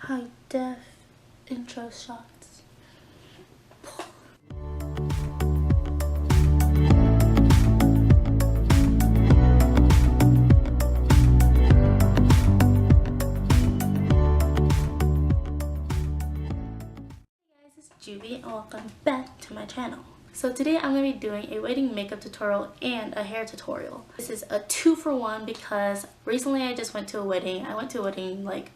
high def intro shots. Judy and welcome back to my channel. So today I'm going to be doing a wedding makeup tutorial and a hair tutorial. This is a 2-for-1 because recently I just went to a wedding. I went to a wedding like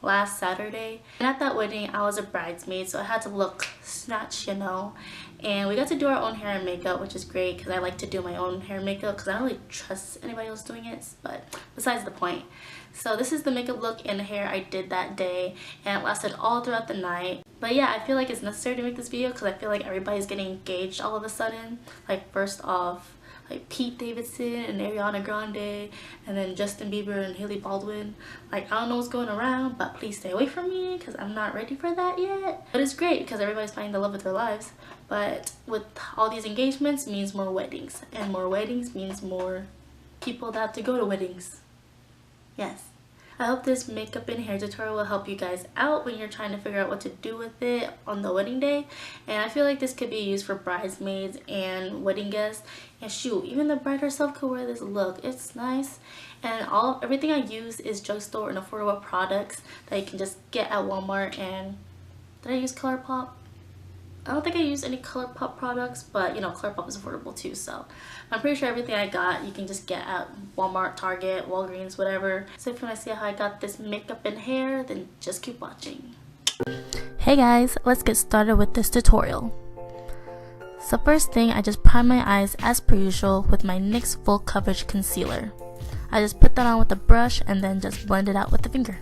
last Saturday, and at that wedding I was a bridesmaid, so I had to look snatched, you know. And we got to do our own hair and makeup, which is great because I like to do my own hair and makeup because I don't really trust anybody else doing it, but besides the point. So this is the makeup look and hair I did that day, and it lasted all throughout the night. But yeah, I feel like it's necessary to make this video because I feel like everybody's getting engaged all of a sudden. Like first off, like Pete Davidson and Ariana Grande, and then Justin Bieber and Hailey Baldwin. Like, I don't know what's going around, but please stay away from me because I'm not ready for that yet. But it's great because everybody's finding the love of their lives. But with all these engagements means more weddings, and more weddings means more people that have to go to weddings. Yes. I hope this makeup and hair tutorial will help you guys out when you're trying to figure out what to do with it on the wedding day. And I feel like this could be used for bridesmaids and wedding guests. And shoot, even the bride herself could wear this look. It's nice. And everything I use is Drugstore and affordable products that you can just get at Walmart. And did I use Colourpop? I don't think I used any Colourpop products, but you know, Colourpop is affordable too, so I'm pretty sure everything I got you can just get at Walmart, Target, Walgreens, whatever. So if you want to see how I got this makeup and hair, then just keep watching. Hey guys, let's get started with this tutorial. So first thing, I just prime my eyes as per usual with my NYX Full Coverage Concealer. I just put that on with a brush and then just blend it out with the finger.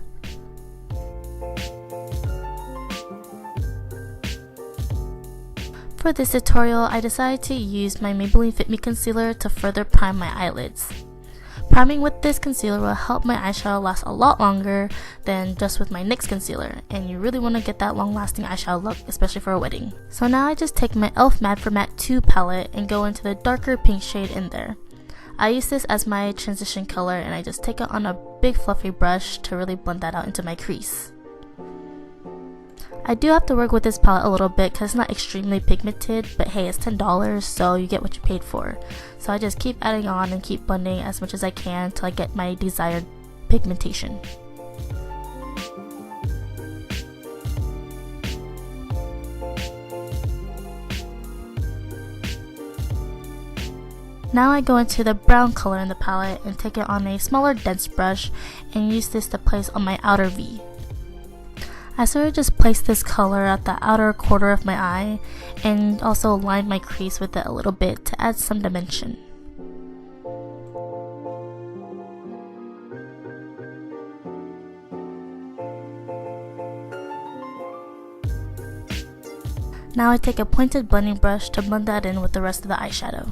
For this tutorial, I decided to use my Maybelline FitMe concealer to further prime my eyelids. Priming with this concealer will help my eyeshadow last a lot longer than just with my NYX concealer, and you really want to get that long-lasting eyeshadow look, especially for a wedding. So now I just take my E.L.F. Matte for Matte 2 palette and go into the darker pink shade in there. I use this as my transition color, and I just take it on a big fluffy brush to really blend that out into my crease. I do have to work with this palette a little bit because it's not extremely pigmented, but hey, it's $10, so you get what you paid for. So I just keep adding on and keep blending as much as I can till I get my desired pigmentation. Now I go into the brown color in the palette and take it on a smaller dense brush and use this to place on my outer V. I sort of just placed this color at the outer quarter of my eye and also lined my crease with it a little bit to add some dimension. Now I take a pointed blending brush to blend that in with the rest of the eyeshadow.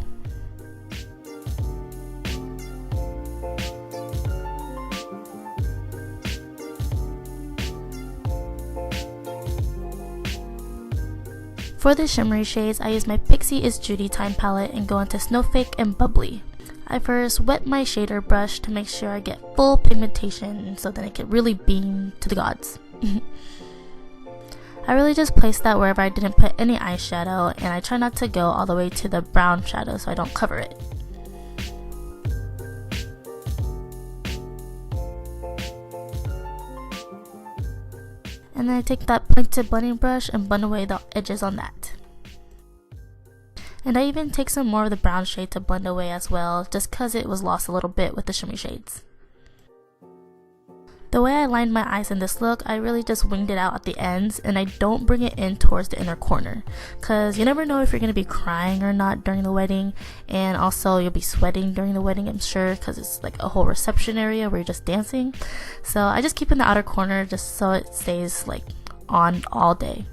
For the shimmery shades, I use my Pixi Itsjudytime palette and go into Snowflake and Bubbly. I first wet my shader brush to make sure I get full pigmentation so that it can really beam to the gods. I really just placed that wherever I didn't put any eyeshadow, and I try not to go all the way to the brown shadow so I don't cover it. And then I take that pointed blending brush and blend away the edges on that. And I even take some more of the brown shade to blend away as well, just cause it was lost a little bit with the shimmy shades. The way I lined my eyes in this look, I really just winged it out at the ends, and I don't bring it in towards the inner corner, cause you never know if you're gonna be crying or not during the wedding, and also you'll be sweating during the wedding, I'm sure, cause it's like a whole reception area where you're just dancing. So I just keep in the outer corner just so it stays like on all day.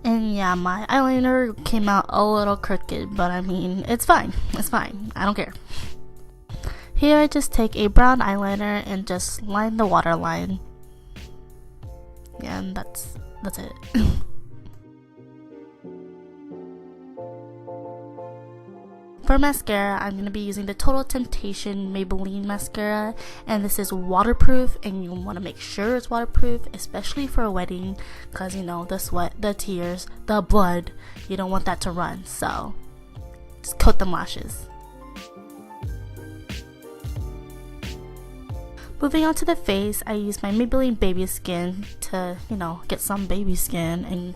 And yeah, my eyeliner came out a little crooked, but I mean, it's fine, I don't care. Here I just take a brown eyeliner and just line the waterline. Yeah, and that's it. For mascara, I'm going to be using the Total Temptation Maybelline mascara, and this is waterproof, and you want to make sure it's waterproof, especially for a wedding, because you know, the sweat, the tears, the blood, you don't want that to run, so just coat them lashes. Moving on to the face, I use my Maybelline Baby Skin to, you know, get some baby skin and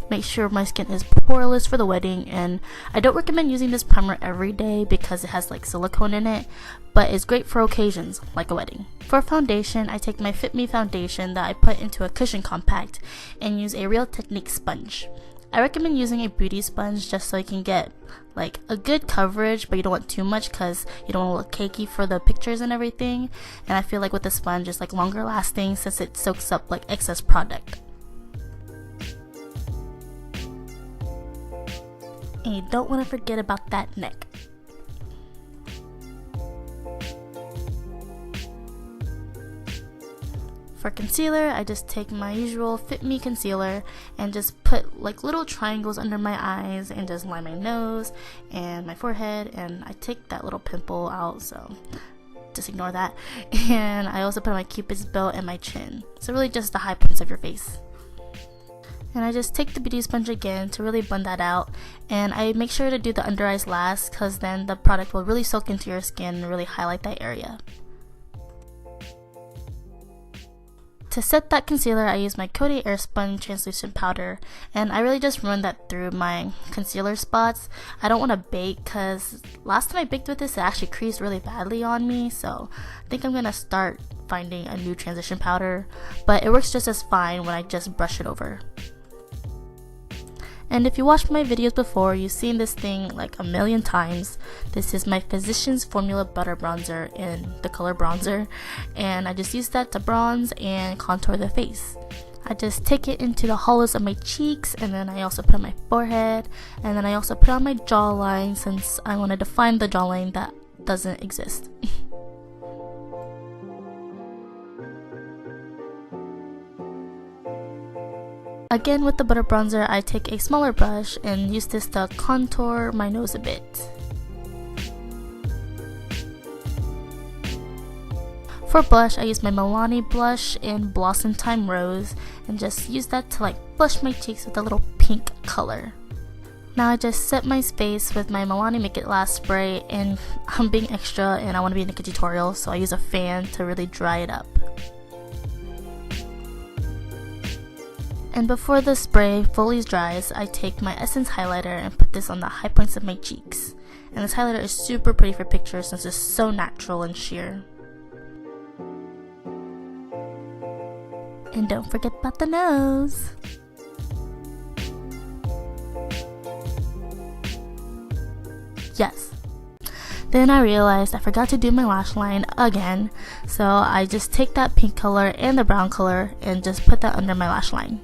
make sure my skin is poreless for the wedding. And I don't recommend using this primer every day because it has like silicone in it, but it's great for occasions like a wedding. For foundation, I take my FitMe foundation that I put into a cushion compact and use a Real Technique sponge. I recommend using a beauty sponge just so you can get like a good coverage, but you don't want too much because you don't want to look cakey for the pictures and everything. And I feel like with the sponge it's like longer lasting since it soaks up like excess product. And you don't want to forget about that neck. For concealer, I just take my usual FitMe concealer and just put like little triangles under my eyes and just line my nose and my forehead, and I take that little pimple out, so just ignore that. And I also put my Cupid's bow and my chin, so really just the high points of your face. And I just take the beauty sponge again to really blend that out, and I make sure to do the under eyes last because then the product will really soak into your skin and really highlight that area. To set that concealer, I use my Coty Airspun translucent powder, and I really just run that through my concealer spots. I don't want to bake because last time I baked with this, it actually creased really badly on me, so I think I'm going to start finding a new transition powder, but it works just as fine when I just brush it over. And if you watched my videos before, you've seen this thing like a million times. This is my Physicians Formula Butter Bronzer in the color bronzer, and I just use that to bronze and contour the face. I just take it into the hollows of my cheeks, and then I also put on my forehead, and then I also put on my jawline since I want to define the jawline that doesn't exist. Again, with the butter bronzer, I take a smaller brush and use this to contour my nose a bit. For blush, I use my Milani blush in Blossomtime Rose and just use that to like blush my cheeks with a little pink color. Now I just set my face with my Milani Make It Last spray, and I'm being extra and I want to be in a tutorial, so I use a fan to really dry it up. And before the spray fully dries, I take my Essence highlighter and put this on the high points of my cheeks. And this highlighter is super pretty for pictures since it's so natural and sheer. And don't forget about the nose. Yes. Then I realized I forgot to do my lash line again, so I just take that pink color and the brown color and just put that under my lash line.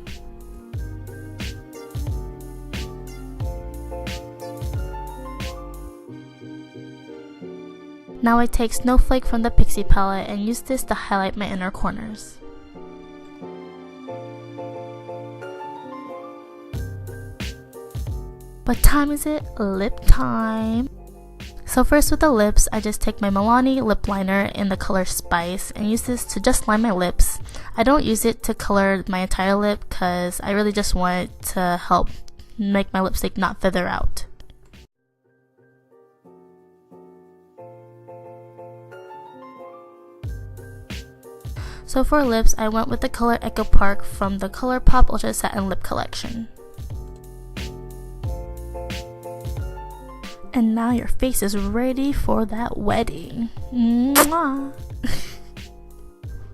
Now I take Snowflake from the Pixi palette and use this to highlight my inner corners. What time is it? Lip time! So first with the lips, I just take my Milani lip liner in the color Spice and use this to just line my lips. I don't use it to color my entire lip because I really just want it to help make my lipstick not feather out. So for lips, I went with the color Echo Park from the Colourpop Ultra Satin Lip Collection. And now your face is ready for that wedding. Mwah.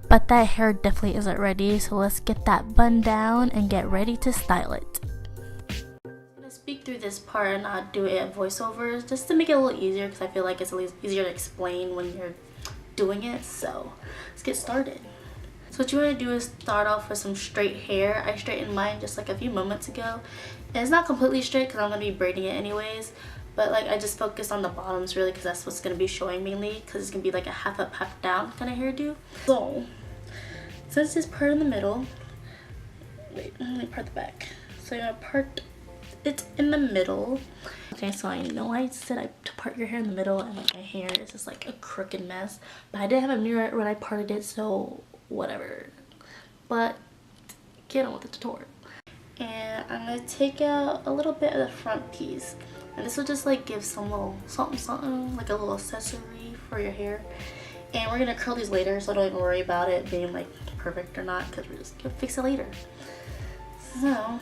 But that hair definitely isn't ready, so let's get that bun down and get ready to style it. I'm gonna speak through this part and not do it at voiceovers just to make it a little easier because I feel like it's a little easier to explain when you're doing it. So let's get started. So what you want to do is start off with some straight hair. I straightened mine just like a few moments ago. And it's not completely straight because I'm going to be braiding it anyways. But like I just focused on the bottoms really because that's what's going to be showing mainly. Because it's going to be like a half up, half down kind of hairdo. So since this part in the middle, wait, let me part the back. So you're going to part it in the middle. Okay, so I know I said to part your hair in the middle, and like my hair is just like a crooked mess, but I did have a mirror when I parted it, so whatever. But get on with the tutorial. And I'm gonna take out a little bit of the front piece, and this will just like give some little something, like a little accessory for your hair. And we're gonna curl these later, so don't even worry about it being like perfect or not, because we're just gonna fix it later. So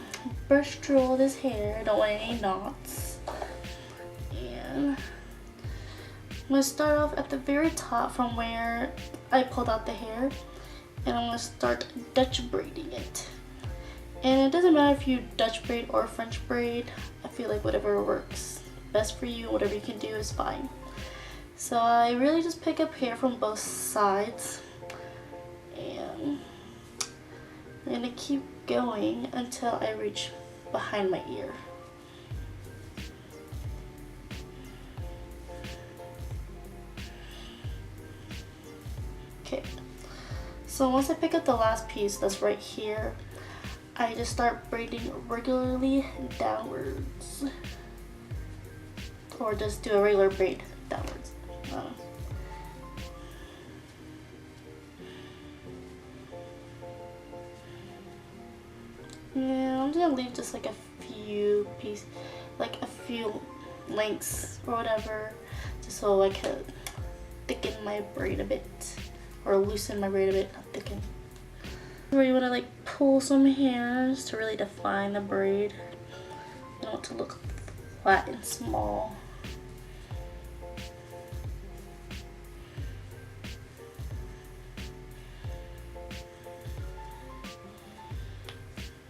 brush through all this hair, don't want any knots. And I'm gonna start off at the very top from where I pulled out the hair, and I'm gonna start Dutch braiding it. And it doesn't matter if you Dutch braid or French braid. I feel like whatever works best for you, whatever you can do is fine. So I really just pick up hair from both sides, and I'm gonna keep going until I reach behind my ear. Okay, so once I pick up the last piece that's right here, I just start braiding regularly downwards, or just do a regular braid downwards. Yeah, I'm just gonna leave just like a few pieces, like a few lengths or whatever, just so I could thicken my braid a bit, or loosen my braid a bit, not thicken. Where you want to like pull some hairs to really define the braid. You don't want it to look flat and small.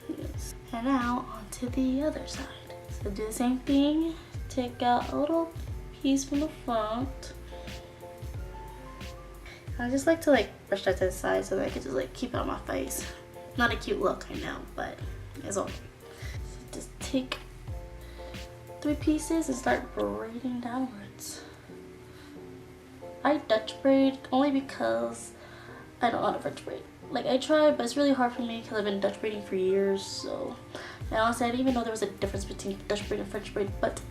Yes. And now onto the other side. So do the same thing. Take out a little piece from the front. I just like to like brush that to the side so that I can just like keep it on my face. Not a cute look, I know, but it's okay. So just take 3 pieces and start braiding downwards. I Dutch braid only because I don't know how to French braid. Like I tried, but it's really hard for me because I've been Dutch braiding for years. So, and honestly, I didn't even know there was a difference between Dutch braid and French braid, but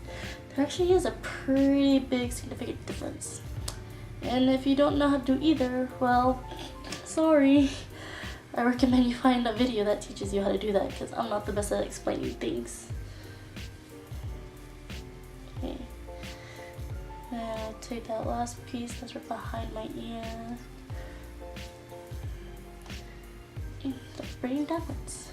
there actually is a pretty big significant difference. And if you don't know how to do either, well, sorry. I recommend you find a video that teaches you how to do that, because I'm not the best at explaining things. Okay. And I take that last piece that's right behind my ear. And start braiding downwards.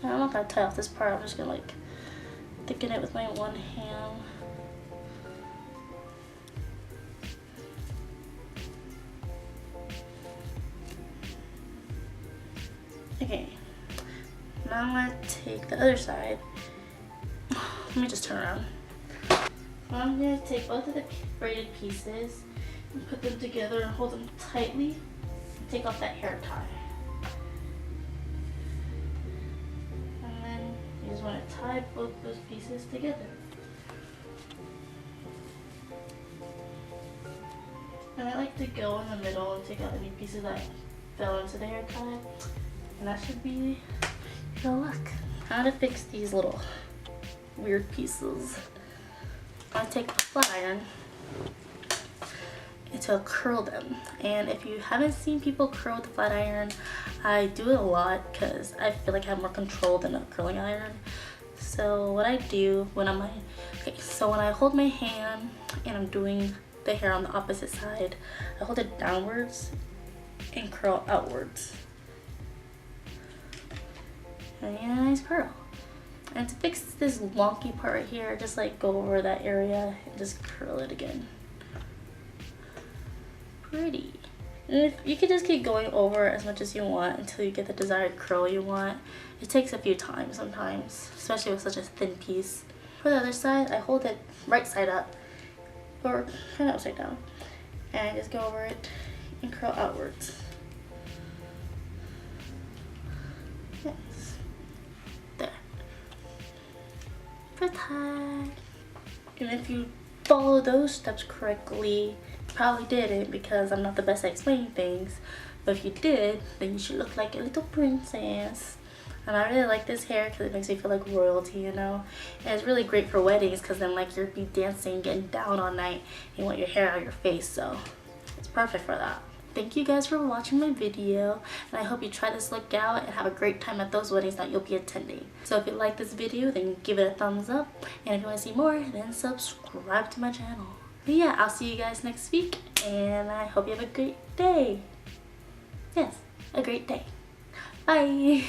I'm not gonna tie off this part, I'm just gonna like thicken it with my one hand. Okay, now I'm gonna take the other side. Let me just turn around. I'm gonna take both of the braided pieces and put them together and hold them tightly and take off that hair tie. You just want to tie both those pieces together. And I like to go in the middle and take out any pieces that fell into the hair tie. And that should be your look. How to fix these little weird pieces. I take a flat iron to curl them, and if you haven't seen people curl with the flat iron, I do it a lot because I feel like I have more control than a curling iron. So what I do when I'm when I hold my hand and I'm doing the hair on the opposite side, I hold it downwards and curl outwards, and you get a nice curl. And to fix this wonky part right here, just like go over that area and just curl it again. Pretty. And if you can just keep going over as much as you want until you get the desired curl you want. It takes a few times sometimes, especially with such a thin piece. For the other side, I hold it right side up, or kind of upside down, and I just go over it and curl outwards. Yes. There. For tie. And if you follow those steps correctly. Probably didn't because I'm not the best at explaining things, but if you did, then you should look like a little princess. And I really like this hair because it makes me feel like royalty, you know. And it's really great for weddings because then like you'll be dancing, getting down all night, and you want your hair out of your face, so it's perfect for that. Thank you guys for watching my video, and I hope you try this look out and have a great time at those weddings that you'll be attending. So if you like this video, then give it a thumbs up, and if you want to see more, then subscribe to my channel. But yeah, I'll see you guys next week, and I hope you have a great day. Yes, a great day. Bye!